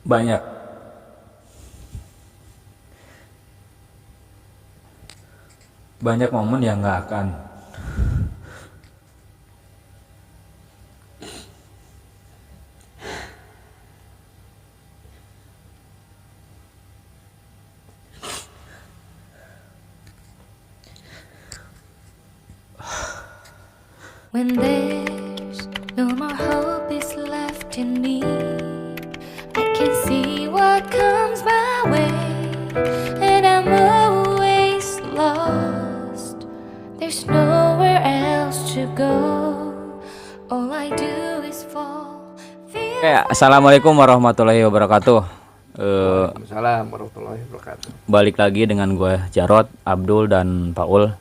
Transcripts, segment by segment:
banyak banyak momen yang nggak akan When there's no more hope is left in me, I can see what comes my way, and I'm always lost. There's nowhere else to go. All I do is fall. Assalamualaikum warahmatullahi wabarakatuh. Waalaikumsalam warahmatullahi wabarakatuh. Balik lagi dengan gue Jarot, Abdul, dan Paul.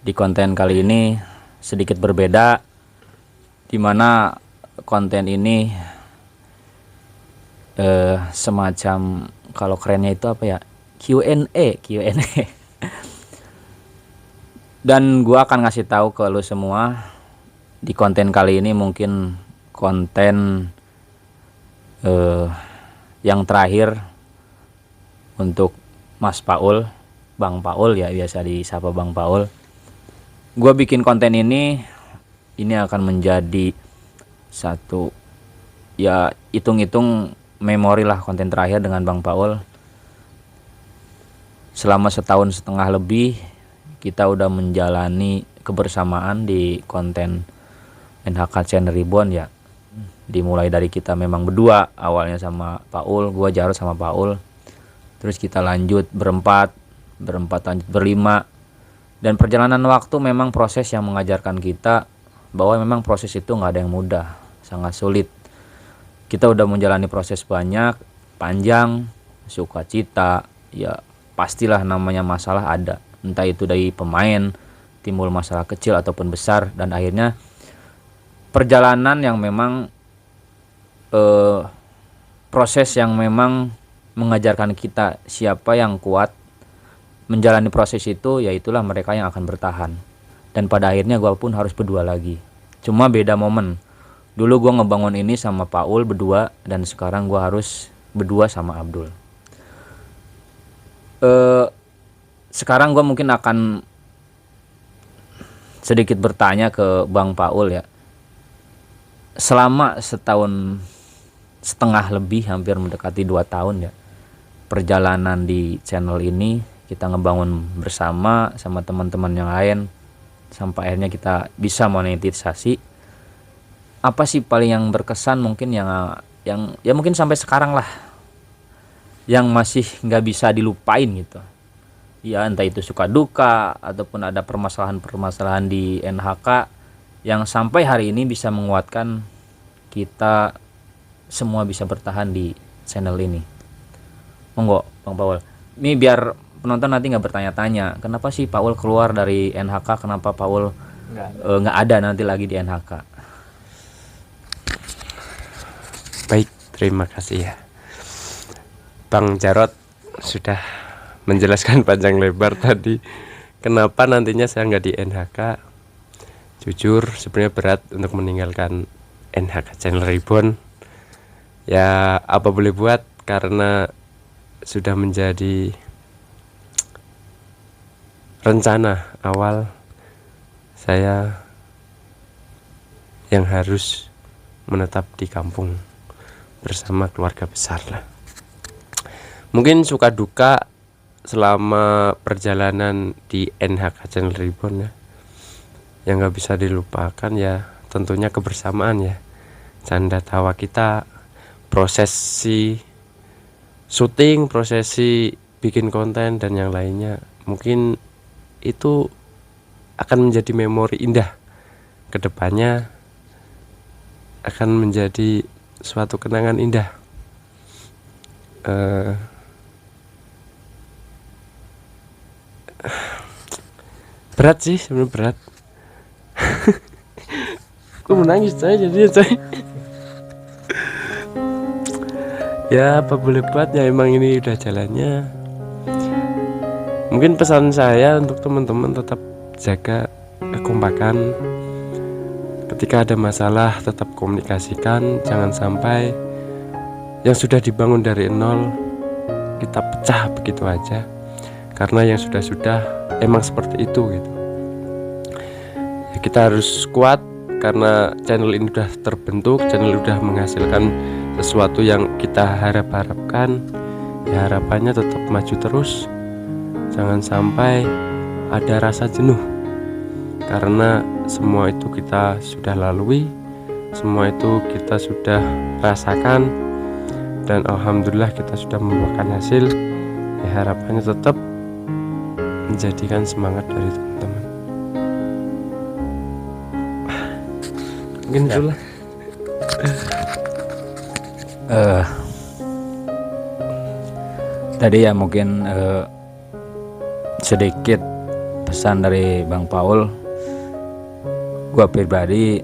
Di konten kali ini sedikit berbeda, dimana konten ini semacam, kalau kerennya itu apa ya, Q&A. Dan gue akan ngasih tahu ke lu semua di konten kali ini, mungkin konten yang terakhir untuk Mas Paul, Bang Paul ya, biasa disapa Bang Paul. Gue bikin konten ini akan menjadi satu, ya hitung-hitung memori lah, konten terakhir dengan Bang Paul. Selama setahun setengah lebih kita udah menjalani kebersamaan di konten NHK Channel Reborn ya. Dimulai dari kita memang berdua, awalnya sama Paul, gue Jarot sama Paul. Terus kita lanjut berempat lanjut berlima. Dan perjalanan waktu memang proses yang mengajarkan kita bahwa memang proses itu nggak ada yang mudah, sangat sulit. Kita udah menjalani proses banyak, panjang, sukacita, ya pastilah namanya masalah ada. Entah itu dari pemain, timbul masalah kecil ataupun besar, dan akhirnya perjalanan yang memang proses yang memang mengajarkan kita siapa yang kuat menjalani proses itu, yaitulah mereka yang akan bertahan. Dan pada akhirnya gue pun harus berdua lagi, cuma beda momen. Dulu gue ngebangun ini sama Paul berdua, dan sekarang gue harus berdua sama Abdul. Sekarang gue mungkin akan sedikit bertanya ke Bang Paul ya. Selama setahun setengah lebih, hampir mendekati 2 tahun ya, perjalanan di channel ini kita ngebangun bersama sama teman-teman yang lain sampai akhirnya kita bisa monetisasi. Apa sih paling yang berkesan mungkin yang ya mungkin sampai sekarang lah, yang masih nggak bisa dilupain gitu ya, entah itu suka duka ataupun ada permasalahan di NHK yang sampai hari ini bisa menguatkan kita semua bisa bertahan di channel ini. Monggo Bang Paul, ini biar penonton nanti nggak bertanya-tanya kenapa sih Paul keluar dari NHK, kenapa Paul nggak ada nanti lagi di NHK. Baik, terima kasih ya Bang Jarot sudah menjelaskan panjang lebar tadi kenapa nantinya saya nggak di NHK. Jujur sebenarnya berat untuk meninggalkan NHK Channel Reborn. Ya apa boleh buat, karena sudah menjadi rencana awal saya yang harus menetap di kampung bersama keluarga besar lah. Mungkin suka duka selama perjalanan di NHK Channel Reborn ya, yang gak bisa dilupakan ya tentunya kebersamaan ya, canda tawa kita, prosesi syuting, prosesi bikin konten dan yang lainnya. Mungkin itu akan menjadi memori indah, kedepannya akan menjadi suatu kenangan indah. Berat sih sebenarnya, berat. Gue menangis coy jadinya coy. Ya apa boleh buat ya, emang ini udah jalannya. Mungkin pesan saya untuk teman-teman tetap jaga kekompakan. Ketika ada masalah tetap komunikasikan, jangan sampai yang sudah dibangun dari nol kita pecah begitu aja, karena yang sudah emang seperti itu gitu. Ya, kita harus kuat karena channel ini udah terbentuk, channel udah menghasilkan sesuatu yang kita harapkan. Ya, harapannya tetap maju terus, jangan sampai ada rasa jenuh, karena semua itu kita sudah lalui, semua itu kita sudah rasakan, dan alhamdulillah kita sudah membuahkan hasil. Ya, harapannya tetap menjadikan semangat dari teman-teman. Mungkin itulah. Tadi ya mungkin sedikit pesan dari Bang Paul. Gua pribadi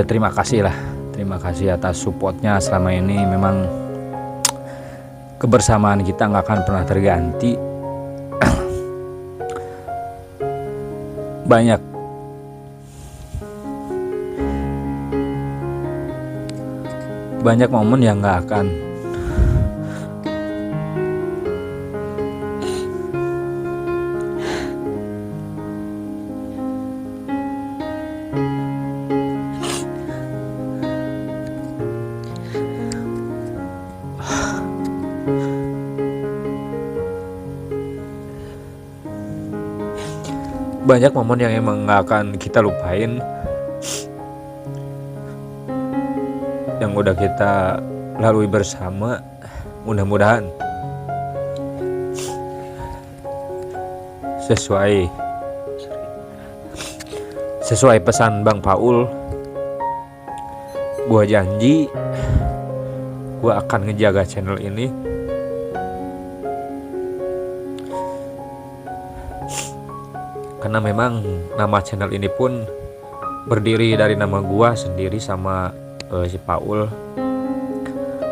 terima kasih atas supportnya selama ini. Memang kebersamaan kita nggak akan pernah terganti. banyak momen yang nggak akan banyak momen yang emang nggak akan kita lupain, yang udah kita lalui bersama. Mudah-mudahan sesuai pesan Bang Paul, gua janji gua akan ngejaga channel ini karena memang nama channel ini pun berdiri dari nama gua sendiri sama si Paul.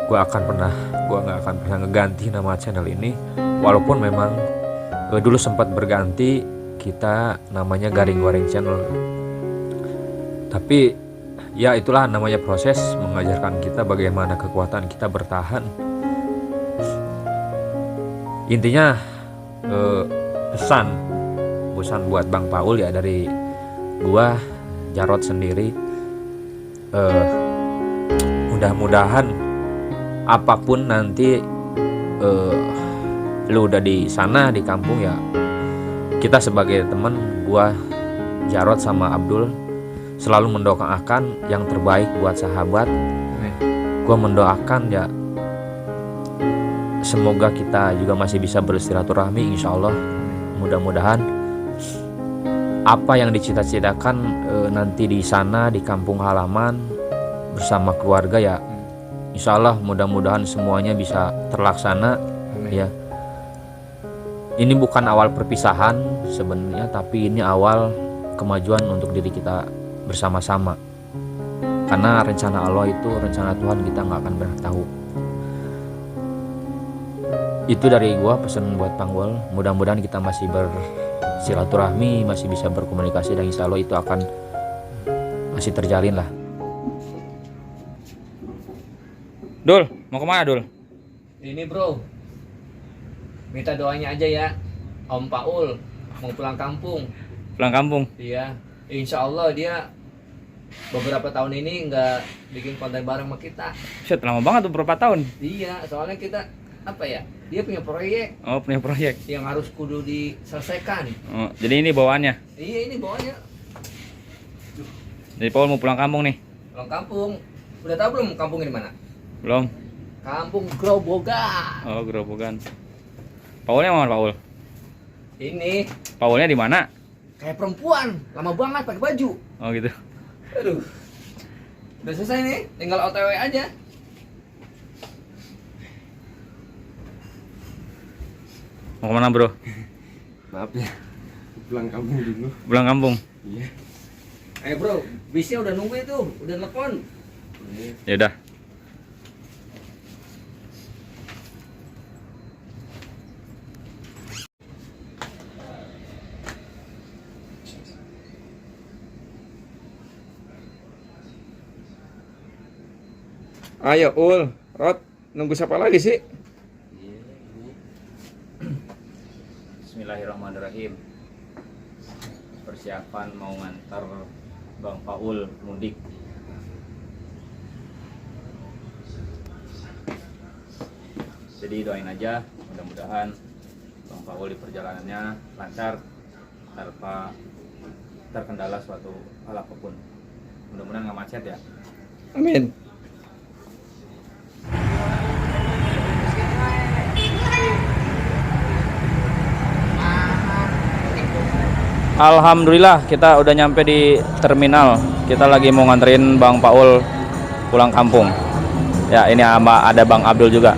Gua nggak akan pernah ngeganti nama channel ini, walaupun memang dulu sempat berganti, kita namanya Garing Goreng Channel. Tapi ya itulah namanya proses, mengajarkan kita bagaimana kekuatan kita bertahan. Intinya pesan buat Bang Paul ya dari gua, Jarot sendiri, mudah-mudahan apapun nanti lu udah di sana di kampung ya, kita sebagai teman, gua Jarot sama Abdul selalu mendoakan yang terbaik buat sahabat. Gua mendoakan ya semoga kita juga masih bisa bersilaturahmi, insyaallah. Mudah-mudahan apa yang dicita-citakan nanti di sana di kampung halaman bersama keluarga ya, insyaallah mudah-mudahan semuanya bisa terlaksana. Ya, ini bukan awal perpisahan sebenarnya, tapi ini awal kemajuan untuk diri kita bersama-sama, karena rencana Allah itu, rencana Tuhan kita nggak akan pernah tahu. Itu dari gua pesan buat Panggol. Mudah-mudahan kita masih bersilaturahmi, masih bisa berkomunikasi, dan insya Allah itu akan masih terjalin lah. Dul, mau kemana Dul? Ini bro, minta doanya aja ya, Om Paul mau pulang kampung. Pulang kampung? Iya, insya Allah dia beberapa tahun ini nggak bikin konten bareng sama kita. Shit, lama banget tuh, berapa tahun? Iya, soalnya kita apa ya, dia punya proyek. Oh, punya proyek yang harus kudu diselesaikan. Oh, jadi ini bawaannya? Iya, ini bawahnya. Jadi Paul mau pulang kampung nih? Pulang kampung. Udah tahu belum kampungnya di mana? Belum. Kampung Grobogan. Oh, Grobogan. Paulnya mana Paul? Ini Paulnya di mana? kayak perempuan, lama banget pakai baju. Oh gitu. Aduh. Udah selesai nih, tinggal OTW aja. Mau kemana bro? Maaf ya, pulang kampung dulu. Pulang kampung? Iya. Ayo bro, bisnya udah nunggu itu, udah telepon. Ya udah. Ayo Ul, Rod, nunggu siapa lagi sih? Bismillahirrahmanirrahim. Persiapan mau ngantar Bang Paul mudik. Jadi doain aja, mudah-mudahan Bang Paul di perjalanannya lancar tanpa terkendala suatu hal apapun. Mudah-mudahan nggak macet ya. Amin. Alhamdulillah kita udah nyampe di terminal. Kita lagi mau nganterin Bang Paul pulang kampung. Ya ini ada Bang Abdul juga.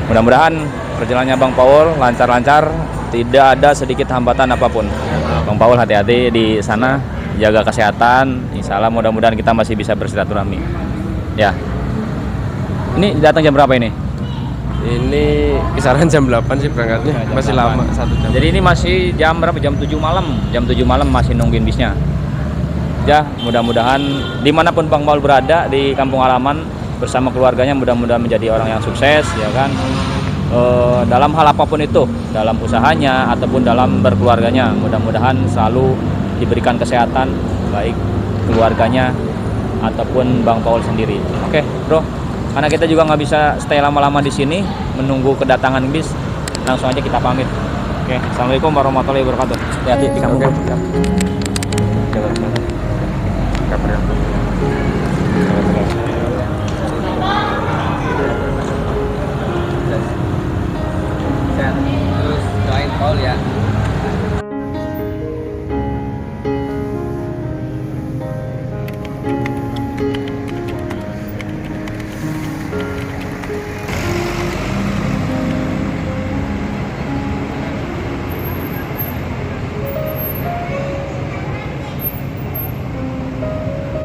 Mudah-mudahan perjalanannya Bang Paul lancar-lancar, tidak ada sedikit hambatan apapun. Bang Paul hati-hati di sana, jaga kesehatan. Insya Allah mudah-mudahan kita masih bisa bersilaturahmi. Ya. Ini datang jam berapa ini? Ini kisaran jam 8 sih berangkatnya. Jam Masih 8. lama 1 jam. Jadi ini masih jam berapa? Jam 7 malam. Jam 7 malam masih nungguin bisnya. Ya, mudah-mudahan dimanapun Bang Paul berada di kampung halaman bersama keluarganya, mudah-mudahan menjadi orang yang sukses, ya kan? Dalam hal apapun itu, dalam usahanya ataupun dalam berkeluarganya, mudah-mudahan selalu diberikan kesehatan baik keluarganya ataupun Bang Paul sendiri. Oke, bro. Karena kita juga nggak bisa stay lama-lama di sini menunggu kedatangan bis, langsung aja kita pamit. Oke, assalamualaikum warahmatullahi wabarakatuh. Hati-hati di kampung.